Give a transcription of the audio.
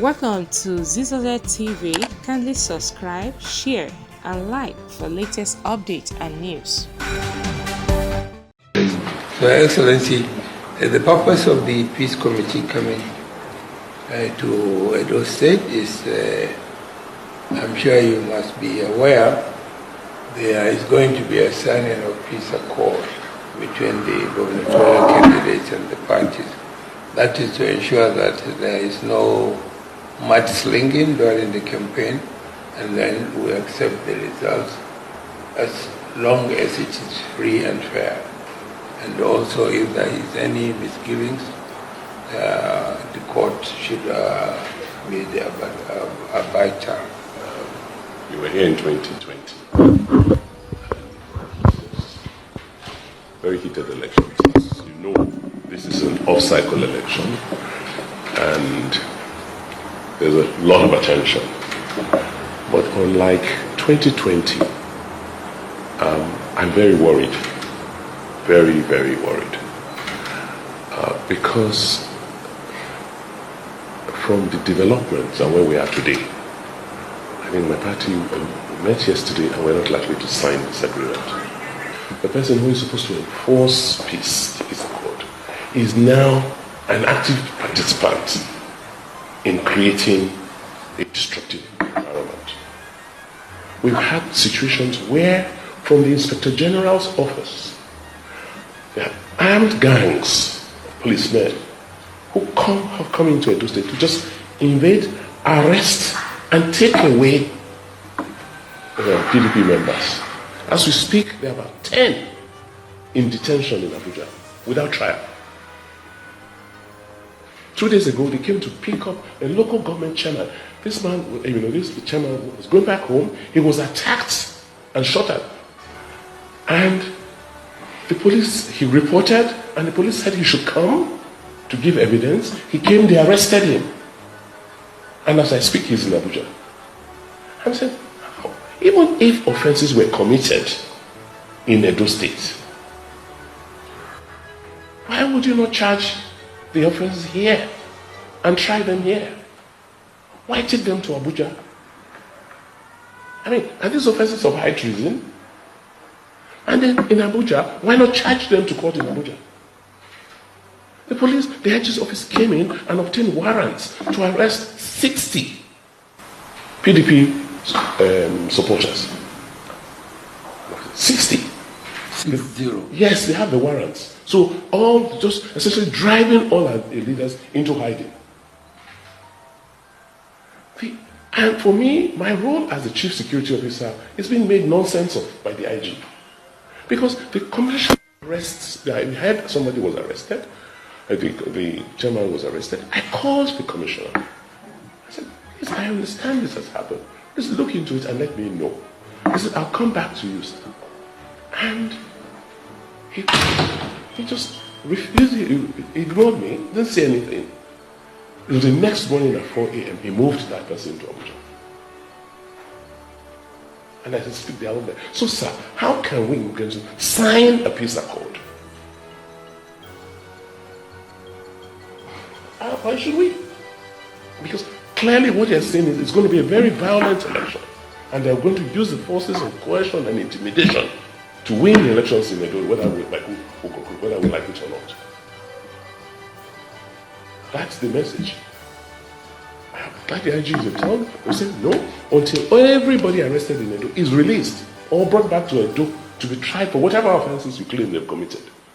Welcome to Zisodel TV. Kindly subscribe, share, and like for latest updates and news. So, Excellency, the purpose of the Peace Committee coming to Edo State is, I'm sure you must be aware, there is going to be a signing of peace accord between the gubernatorial candidates and the parties. That is to ensure that there is no mudslinging during the campaign, and then we accept the results as long as it is free and fair. And also, if there is any misgivings, the court should be the arbiter. You were here in 2020. Very heated elections. As you know, this is an off-cycle election, and there's a lot of attention. But unlike 2020, I'm very worried. Very, very worried. Because from the developments and where we are today, I think my party met yesterday and we're not likely to sign this agreement. The person who is supposed to enforce peace, the peace accord, is now an active participant in creating a destructive environment. We've had situations where, from the Inspector General's office, there are armed gangs of policemen who have come into Edo State to just invade, arrest, and take away PDP members. As we speak, there are about 10 in detention in Abuja without trial. 2 days ago, they came to pick up a local government chairman. This man, this chairman was going back home. He was attacked and shot at. And the police, he reported, and the police said he should come to give evidence. He came, they arrested him. And as I speak, he's in Abuja. I'm saying, even if offenses were committed in Edo State, why would you not charge the offenses here and try them here? Why take them to Abuja? I mean, are these offenses of high treason? And then in Abuja, why not charge them to court in Abuja? The police, the IG's office came in and obtained warrants to arrest 60 PDP supporters. 60. 60. Yes, they have the warrants. So all just essentially driving all our leaders into hiding. And for me, my role as the chief security officer is being made nonsense of by the IG. Because the commission arrests, I heard somebody was arrested, the chairman was arrested. I called the commissioner. I said, yes, I understand this has happened. Just look into it and let me know. He said, I'll come back to you, sir. And he just refused, he ignored me, didn't say anything. It was the next morning at 4 a.m. he moved that person to Abuja. And I said, speak the other. So, sir, how can we sign a peace accord? Why should we? Because clearly what you're saying is it's going to be a very violent election. And they're going to use the forces of coercion and intimidation to win the elections in Edo, whether we like it or not. That's the message. Like the IG is in town, we said no, until everybody arrested in Edo is released or brought back to Edo to be tried for whatever offenses you claim they've committed.